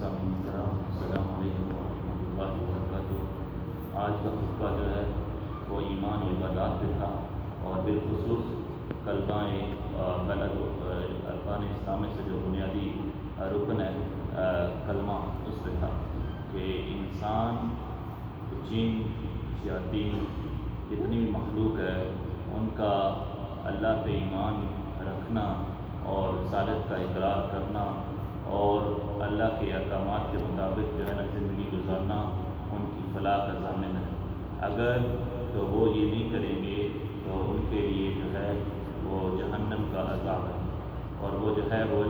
السلام علیکم ورحمۃ اللہ وبرکاتہ۔ آج کا خطبہ جو ہے وہ ایمان و عبادات پہ تھا، اور بالخصوص ارکان اسلام میں سے جو بنیادی رکن ہے کلمہ، اس پہ تھا کہ انسان، جن، شیاطین، جتنی بھی مخلوق ہے ان کا اللہ پہ ایمان رکھنا اور رسالت کا اقرار کرنا اور اللہ کے احکامات کے مطابق جو ہے نا زندگی گزارنا ان کی فلاح کا ضامن ہے۔ اگر تو وہ یہ نہیں کریں گے تو ان کے لیے جو ہے وہ جہنم کا عذاب ہے، اور وہ جو ہے وہ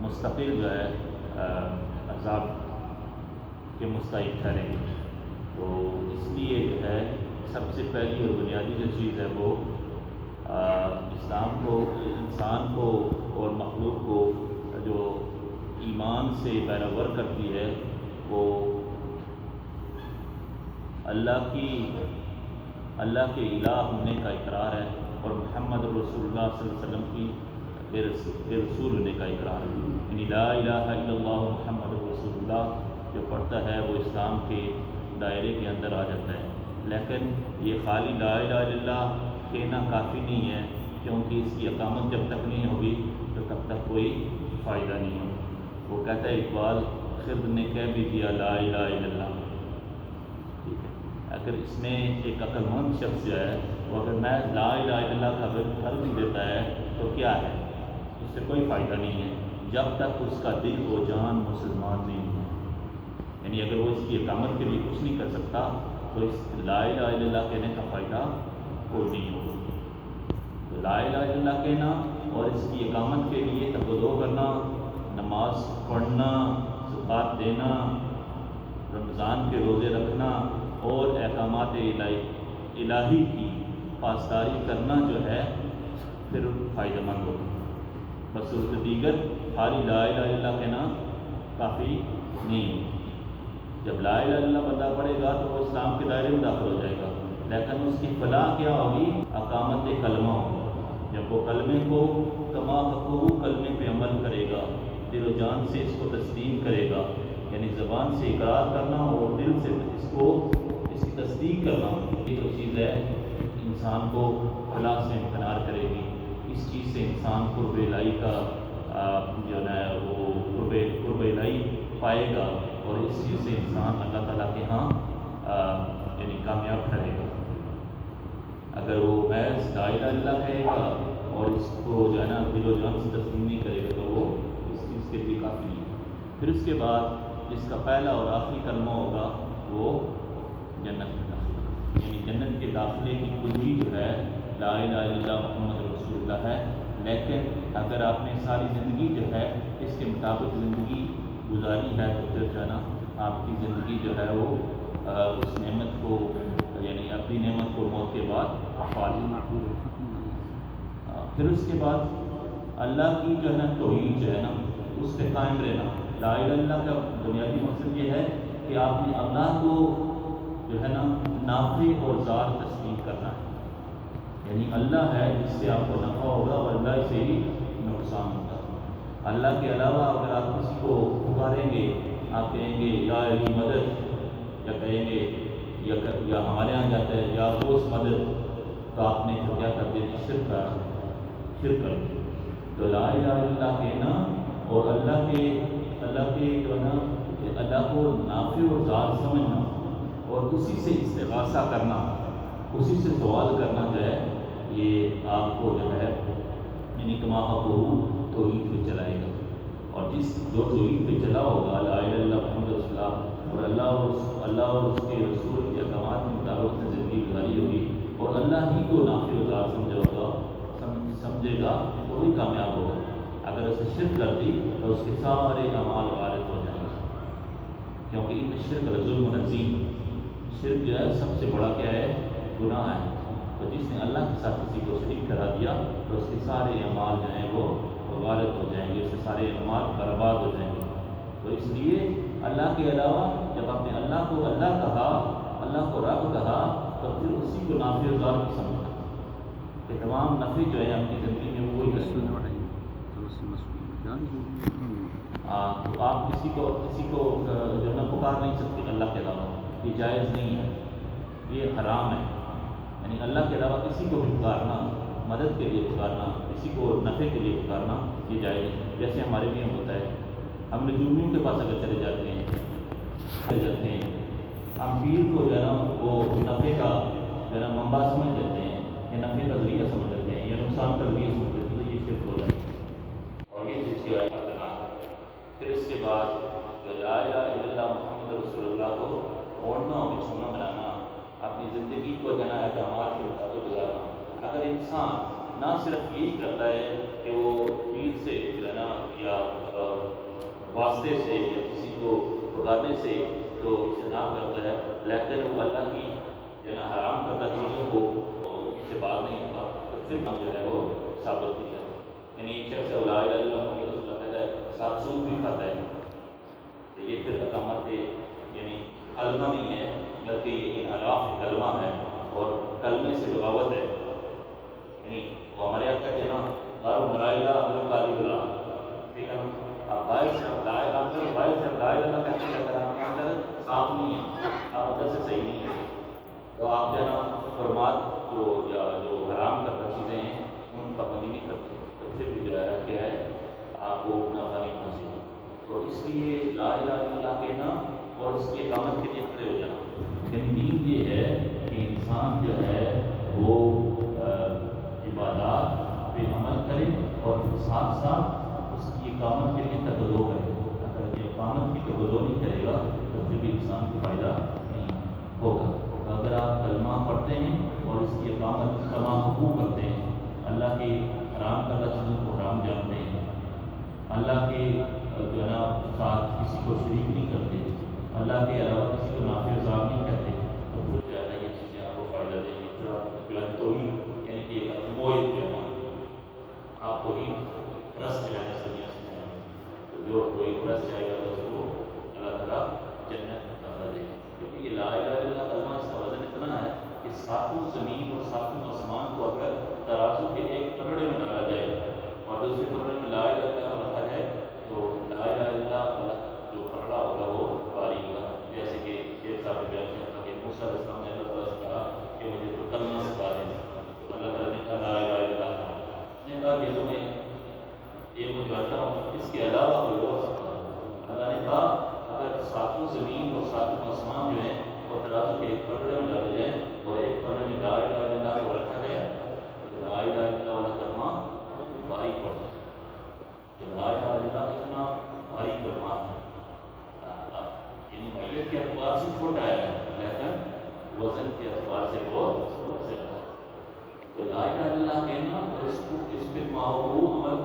مستقل جو ہے عذاب کے مستحق ٹھہریں گے۔ تو اس لیے جو ہے سب سے پہلی اور بنیادی جو چیز ہے وہ اسلام کو، انسان کو اور مخلوق کو جو ایمان سے پیرور کرتی ہے، وہ اللہ کے الہ ہونے کا اقرار ہے، اور محمد رسول اللہ صلی اللہ علیہ وسلم کی بے رسول ہونے کا اقرار ہے۔ یعنی لا الہ الا اللہ محمد رسول اللہ جو پڑھتا ہے وہ اسلام کے دائرے کے اندر آ جاتا ہے۔ لیکن یہ خالی لا الہ الا اللہ کہنا کافی نہیں ہے، کیونکہ اس کی اقامت جب تک نہیں ہوگی تو تب تک کوئی فائدہ نہیں ہوگا۔ وہ کہتا ہے اقبال، خرد نے کہہ بھی دیا لا الہ الا اللہ، ٹھیک ہے، اگر اس میں ایک عقل مند شخص جو ہے وہ اگر میں لا الہ الا اللہ کا اگر بھی دیتا ہے تو کیا ہے، اس سے کوئی فائدہ نہیں ہے جب تک اس کا دل و جان مسلمان نہیں ہے۔ یعنی اگر وہ اس کی اقامت کے لیے کچھ نہیں کر سکتا تو اس لا الہ الا اللہ کہنے کا فائدہ کوئی نہیں ہوگا۔ تو لا الہ الا اللہ کہنا اور اس کی اقامت کے لیے تقویٰ کرنا، نماز پڑھنا، زکوٰۃ دینا، رمضان کے روزے رکھنا اور احکامات الہی کی پاسداری کرنا جو ہے پھر فائدہ مند ہوگا۔ بصورت دیگر خالی لا الہ الا اللہ کہنا کافی نہیں ہے۔ جب لا الہ الا اللہ بندہ پڑھے گا تو وہ اسلام کے دائرے میں داخل ہو جائے گا، لیکن اس کی فلاح کیا ہوگی؟ اقامت کلمہ ہوگی۔ جب وہ کلمے کو کما حقوق کلمے پہ عمل کرے گا، دل و جان سے اس کو تسلیم کرے گا، یعنی زبان سے اقرار کرنا اور دل سے اس کی تصدیق کرنا، یہ جو چیز ہے انسان کو فلاح سے امکنار کرے گی۔ اس چیز سے انسان قرب الہی کا جو ہے وہ قرب الہی پائے گا، اور اس چیز سے انسان اللہ تعالیٰ کے ہاں یعنی کامیاب ٹھہرے گا۔ اگر وہ محض لا الہ الا اللہ کہے گا اور اس کو جو ہے نا دل و جان سے تسلیم نہیں کرے گا تو وہ اس چیز کے لیے کافی نہیں ہے۔ پھر اس کے بعد جس کا پہلا اور آخری کلمہ ہوگا وہ جنت میں داخلہ، یعنی جنت کے داخلے کی کنجی جو ہے لا الہ الا اللہ محمد رسول اللہ ہے۔ لیکن اگر آپ نے ساری زندگی جو ہے اس کے مطابق زندگی گزاری ہے تو پھر جو ہے نا آپ کی زندگی جو ہے وہ اس نعمت کو، یعنی اپنی نعمت کو موت کے بعد پھر اس کے بعد اللہ کی جو ہے نا توحید جو ہے نا اس پہ قائم رہنا۔ لا الہ الا اللہ کا بنیادی مقصد یہ ہے کہ آپ نے اللہ کو جو ہے نا نافع اور ضار تسلیم کرنا ہے، یعنی اللہ ہے جس سے آپ کو نفع ہوگا اور اللہ سے ہی نقصان ہوگا۔ اللہ کے علاوہ اگر آپ کسی کو پکاریں گے، آپ کہیں گے یا علی مدد، یا کہیں گے یا ہمارے یہاں جاتا ہے یا غوث مدد، تو آپ نے تو کیا کر دیا؟ شرک کر دیا۔ تو لا الہ الا اللہ کہنا اور اللہ کے جو ہے نا اللہ کو نافع اور ضار سمجھنا اور اسی سے استغاثہ کرنا، اسی سے سوال کرنا جو ہے یہ آپ کو جو ہے یعنی کما حقوق توحید پہ چلائے گا۔ اور جو توحید پہ چلا ہوگا لا الہ الا اللہ محمد رسول اللہ، اور اللہ اور اس کے رسول کے احکامات کے مطابق سے زندگی گزاری ہوگی اور اللہ ہی کو نافع و ضار سمجھے گا تو وہی کامیاب ہوگا۔ اگر اسے شرک کر دی تو اس کے سارے اعمال غارت ہو جائیں گے، کیونکہ ان شرک ظلم عظیم، شرک جو ہے سب سے بڑا کیا ہے؟ گناہ ہے۔ تو جس نے اللہ کے ساتھ کسی کو شریک کرا دیا تو اس کے سارے اعمال جو ہیں وہ غارت ہو جائیں گے، اس کے سارے اعمال برباد ہو جائیں گے۔ تو اس لیے اللہ کے علاوہ جب آپ نے اللہ کو اللہ کہا، اللہ کو رب کہا، تو پھر اسی کو نافع و ضار کی سمجھنا کہ تمام نفع جو ہے اپنی زندگی میں وہی تو آپ کسی کو جو ہے نا پکار نہیں سکتے اللہ کے علاوہ، یہ جائز نہیں ہے، یہ حرام ہے۔ یعنی اللہ کے علاوہ کسی کو بھی پکارنا، مدد کے لیے پکارنا، کسی کو نفع کے لیے پکارنا، یہ جائز نہیں ہے۔ جیسے ہمارے میں ہوتا ہے، ہم نجومیوں کے پاس اگر چلے جاتے ہیں ہم پیر کو جو ہے نا وہ نفع کا جو ہے نا منبع سمجھ لیتے ہیں، یا نفع کا ذریعہ سمجھ لیتے ہیں، یا نقصان کا ذریعہ سمجھ لیتے ہیں، تو یہ شرک ہو جاتا ہے اور یہ چیز کی آیت کرنا ہے۔ پھر اس کے بعد لا الہ الا اللہ محمد رسول اللہ کو اوڑھنا اور بچھونا بنانا، اپنی زندگی کو جو ہے نا احکامات کے مطابق گزارنا۔ اگر انسان نہ صرف یہی کرتا ہے کہ وہ پیر سے جو ہے نا یا واسطے سے یا کسی کو پکارنے سے تو اجتناب کرتا ہے، لیکن وہ اللہ کی جو ہے نا حرام کردہ چیزوں کو اس سے بات نہیں ہوتا، تو پھر ہم جو ہے وہ ثابت نہیں کرتے۔ یعنی ایک شخص لا الہ الا اللہ محمد رسول اللہ کہتا ہے، ساتھ سود بھی کھاتا ہے، تو یہ پھر اقامت یعنی کلمہ نہیں ہے، بلکہ یہ انحراف کلمہ ہے اور کلمے سے بغاوت ہے۔ یعنی وہ ہمارے یہاں کہتے ہیں نا دار مرائلہ ابن قالی اللہ، ٹھیک ہے نا، آپ باہر سے آپ لائے اندر، باہر سے آپ لائے اللہ کہتے ہیں، اگر آپ کے اندر صاف نہیں ہے، آپ اندر سے صحیح نہیں ہے، تو آپ جو ہے نا فرمات کو یا جو حرام کردہ چیزیں ہیں ان کا پابندی نہیں کرتے، تو پھر بھی جو ہے کیا ہے آپ کو نفع نہیں حاصل۔ تو اس لیے لا الہ الا اللہ کہنا اور اس کی اقامت کے لیے کھڑے ہو جانا، یعنی دین یہ ہے کہ انسان جو ہے وہ عبادات پہ عمل کرے اور ساتھ ساتھ اس کی اقامت کے لیے تبدو کرے۔ اگر یہ اقامت کی تبدو نہیں کرے گا تو پھر بھی انسان کو فائدہ نہیں ہوگا۔ اگر آپ کلمہ پڑھتے ہیں اور اس کی اقامت تمام حقوق کرتے ہیں، اللہ کے حرام کردہ چیزوں کو حرام جانتے ہیں، اللہ کے جو ہے نا ساتھ کسی کو شریک نہیں کرتے، اللہ کے علاوہ کسی کو نافع عذاب نہیں کرتے، تو پھر جو ہے یہ چیزیں آپ کو فائدہ دیں گی۔ پھر توحید یعنی کہ موحد جو ہے آپ کو ہی رس جانے سے نہیں سکتے، تو جو کوئی رس جائے گا تو اس کو اللہ تعالیٰ جنت عطا دے گا، کیونکہ یہ لا الہ الا اللہ کلمہ اس کا وزن اتنا ہے کہ ساتوں زمین اور ساتوں آسمان کو اگر ترازو کے ایک پلڑے میں ڈالا جائے اور دوسرے پلڑے میں لا الہ الا اللہ رکھا جائے تو لا الہ الا اللہ جو پلڑا ہوگا وہ بھاری ہوگا۔ جیسے کہ شیخ صاحب نے بیان کیا تھا کہ موسیٰ علیہ السلام نے اللہ تعالیٰ سے کہا کہ مجھے تو کلمہ سکھا دیں، تو اللہ تعالیٰ نے کہا لا الہ الا اللہ، نے کہا کہ تمہیں یہ مجھے آتا ہوں اس کے علاوہ کوئی اور سکھا دو۔ اللہ نے کہا اگر ساتوں زمین اور ساتوں آسمان جو ہیں وہ ترازو کے ایک پلڑے میں ڈالے جائیں اور ایک پلڑے میں لا الہ الا اللہ کو رکھا گیا تو لا الہ الا اللہ کلمہ بھاری پڑتا ہے، تو لا الہ الا اللہ اتنا بھاری کلمہ ہے، یعنی میت کے اعتبار سے چھوٹا ہے لیکن وزن کے اعتبار سے بہت زیادہ ہے۔ تو لا الہ الا اللہ کہنا اور اس پہ معقول عمل